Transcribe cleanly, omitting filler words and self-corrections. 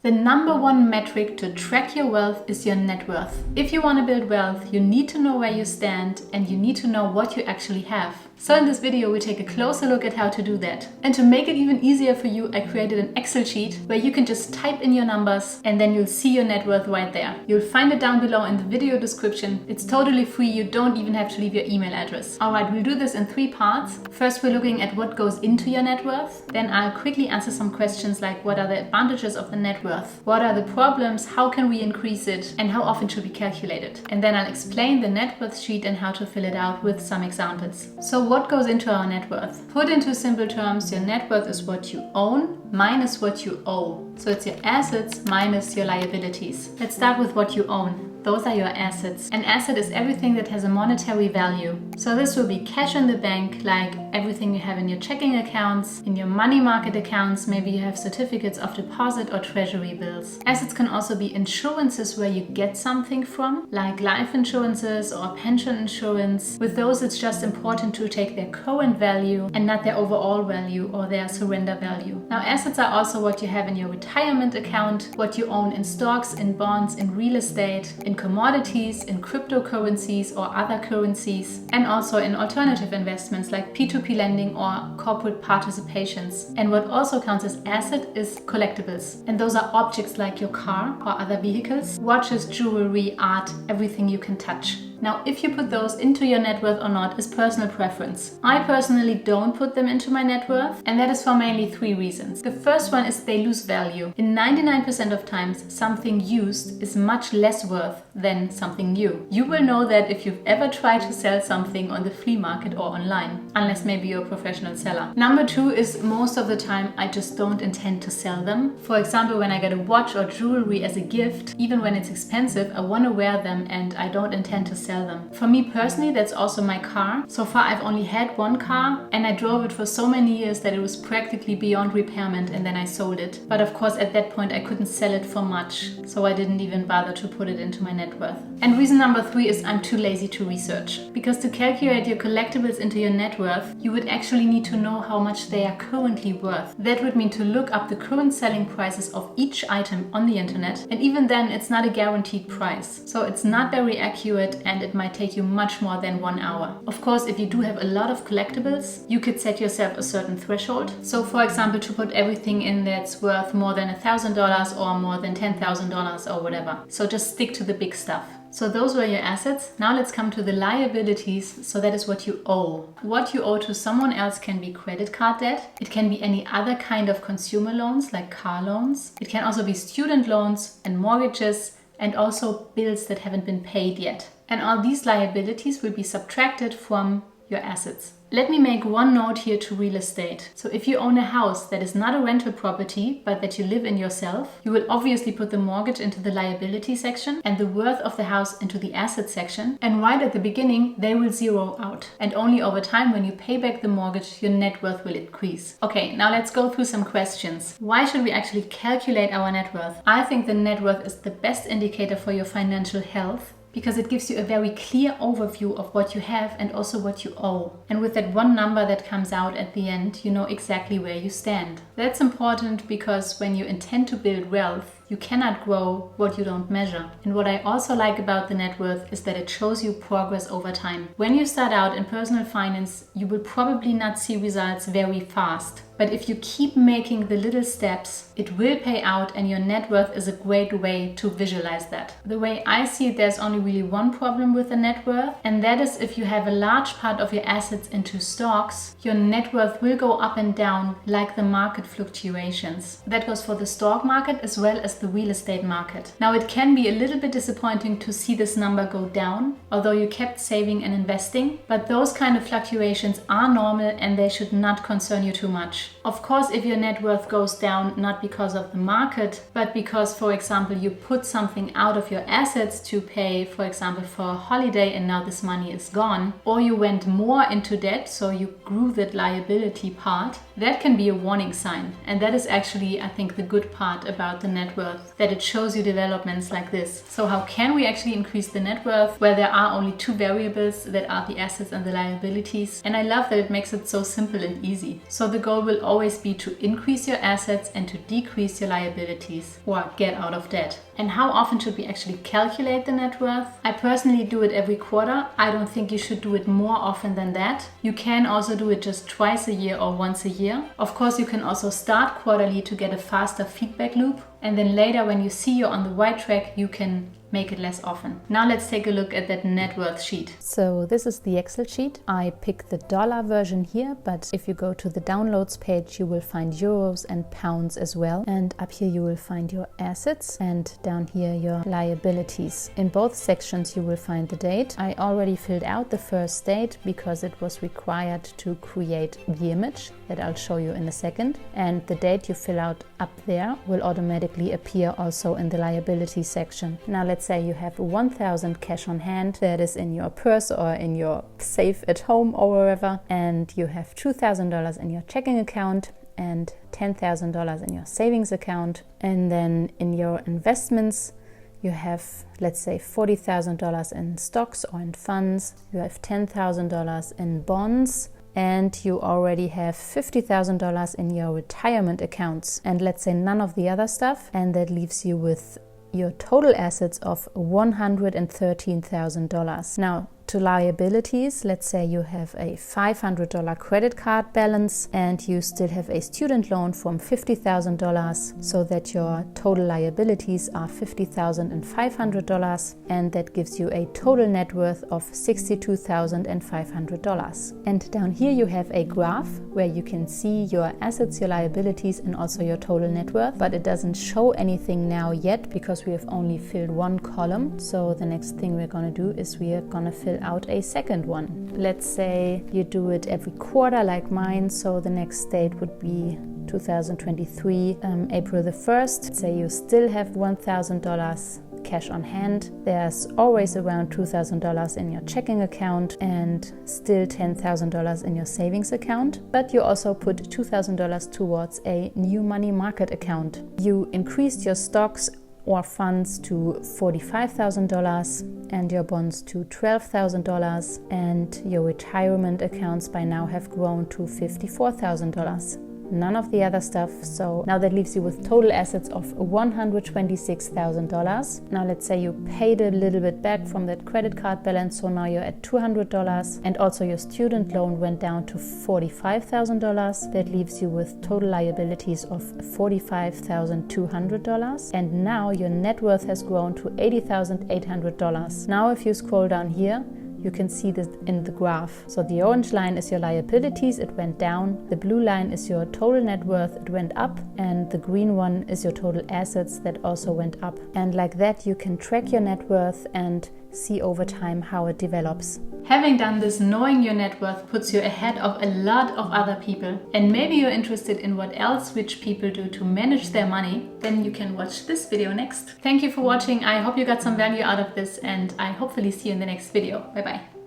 The number one metric to track your wealth is your net worth. If you want to build wealth, you need to know where you stand and you need to know what you actually have. So in this video, we take a closer look at how to do that. And to make it even easier for you, I created an Excel sheet where you can just type in your numbers and then you'll see your net worth right there. You'll find it down below in the video description. It's totally free. You don't even have to leave your email address. All right, we'll do this in 3 parts. First, we're looking at what goes into your net worth. Then I'll quickly answer some questions like what are the advantages of the net worth? What are the problems? How can we increase it? And how often should we calculate it? And then I'll explain the net worth sheet and how to fill it out with some examples. So what goes into our net worth? Put into simple terms, your net worth is what you own minus what you owe. So it's your assets minus your liabilities. Let's start with what you own. Those are your assets. An asset is everything that has a monetary value. So this will be cash in the bank, like everything you have in your checking accounts, in your money market accounts, maybe you have certificates of deposit or treasury bills. Assets can also be insurances where you get something from, like life insurances or pension insurance. With those, it's just important to take their current value and not their overall value or their surrender value. Now, assets are also what you have in your retirement account, what you own in stocks, in bonds, in real estate, in commodities, in cryptocurrencies or other currencies, and also in alternative investments like P2P lending or corporate participations. And what also counts as asset is collectibles. And those are objects like your car or other vehicles, watches, jewelry, art, everything you can touch. Now, if you put those into your net worth or not is personal preference. I personally don't put them into my net worth, and that is for mainly 3 reasons. The first one is they lose value. In 99% of times, something used is much less worth than something new. You will know that if you've ever tried to sell something on the flea market or online, unless maybe you're a professional seller. Number 2 is most of the time I just don't intend to sell them. For example, when I get a watch or jewelry as a gift, even when it's expensive, I want to wear them and I don't intend to sell them. For me personally, that's also my car. So far, I've only had 1 car and I drove it for so many years that it was practically beyond repairment and then I sold it. But of course, at that point, I couldn't sell it for much. So I didn't even bother to put it into my net worth. And reason number 3 is I'm too lazy to research. Because to calculate your collectibles into your net worth, you would actually need to know how much they are currently worth. That would mean to look up the current selling prices of each item on the internet. And even then, it's not a guaranteed price. So it's not very accurate and it might take you much more than 1 hour. Of course, if you do have a lot of collectibles, you could set yourself a certain threshold. So for example, to put everything in that's worth more than $1,000 or more than $10,000 or whatever. So just stick to the big stuff. So those were your assets. Now let's come to the liabilities. So that is what you owe. What you owe to someone else can be credit card debt. It can be any other kind of consumer loans like car loans. It can also be student loans and mortgages and also bills that haven't been paid yet. And all these liabilities will be subtracted from your assets. Let me make one note here to real estate. So if you own a house that is not a rental property, but that you live in yourself, you will obviously put the mortgage into the liability section and the worth of the house into the asset section. And right at the beginning, they will zero out. And only over time, when you pay back the mortgage, your net worth will increase. Okay, now let's go through some questions. Why should we actually calculate our net worth? I think the net worth is the best indicator for your financial health, because it gives you a very clear overview of what you have and also what you owe. And with that one number that comes out at the end, you know exactly where you stand. That's important because when you intend to build wealth, you cannot grow what you don't measure. And what I also like about the net worth is that it shows you progress over time. When you start out in personal finance, you will probably not see results very fast. But if you keep making the little steps, it will pay out, and your net worth is a great way to visualize that. The way I see it, there's only really one problem with the net worth, and that is if you have a large part of your assets into stocks, your net worth will go up and down like the market fluctuations. That goes for the stock market as well as the real estate market. Now, it can be a little bit disappointing to see this number go down, although you kept saving and investing, but those kind of fluctuations are normal and they should not concern you too much. Of course, if your net worth goes down, not because of the market, but because, for example, you put something out of your assets to pay, for example, for a holiday and now this money is gone, or you went more into debt, so you grew that liability part, that can be a warning sign. And that is actually, I think, the good part about the net worth, that it shows you developments like this. So how can we actually increase the net worth? Well, there are only 2 variables that are the assets and the liabilities. And I love that it makes it so simple and easy. So the goal will will always be to increase your assets and to decrease your liabilities or get out of debt. And how often should we actually calculate the net worth? I personally do it every quarter. I don't think you should do it more often than that. You can also do it just twice a year or once a year. Of course, you can also start quarterly to get a faster feedback loop. And then later, when you see you're on the right track, you can make it less often. Now let's take a look at that net worth sheet. So this is the Excel sheet. I picked the dollar version here, but if you go to the downloads page, you will find euros and pounds as well. And up here you will find your assets and down here your liabilities. In both sections you will find the date. I already filled out the first date because it was required to create the image that I'll show you in a second. And the date you fill out up there will automatically appear also in the liability section. Now let's say you have 1,000 cash on hand that is in your purse or in your safe at home or wherever, and you have $2,000 in your checking account and $10,000 in your savings account, and then in your investments you have, let's say, $40,000 in stocks or in funds, you have $10,000 in bonds, and you already have $50,000 in your retirement accounts, and let's say none of the other stuff, and that leaves you with your total assets of $113,000. Now, to liabilities, let's say you have a $500 credit card balance and you still have a student loan from $50,000, so that your total liabilities are $50,500, and that gives you a total net worth of $62,500. And down here you have a graph where you can see your assets, your liabilities, and also your total net worth, but it doesn't show anything now yet because we have only filled one column. So the next thing we're going to do is we are going to fill out a second one. Let's say you do it every quarter like mine, so the next date would be 2023, April the 1st. Let's say you still have $1,000 cash on hand. There's always around $2,000 in your checking account and still $10,000 in your savings account, but you also put $2,000 towards a new money market account. You increased your stocks or funds to $45,000 and your bonds to $12,000, and your retirement accounts by now have grown to $54,000. None of the other stuff, so now that leaves you with total assets of $126,000. Now let's say you paid a little bit back from that credit card balance, so now you're at $200, and also your student loan went down to $45,000. That leaves you with total liabilities of $45,200, and now your net worth has grown to $80,800. Now if you scroll down here, you can see this in the graph. So the orange line is your liabilities, it went down. The blue line is your total net worth, it went up. And the green one is your total assets, that also went up. And like that you can track your net worth and see over time how it develops. Having done this, knowing your net worth puts you ahead of a lot of other people. And maybe you're interested in what else rich people do to manage their money, then you can watch this video next. Thank you for watching. I hope you got some value out of this, and I hopefully see you in the next video. Bye bye.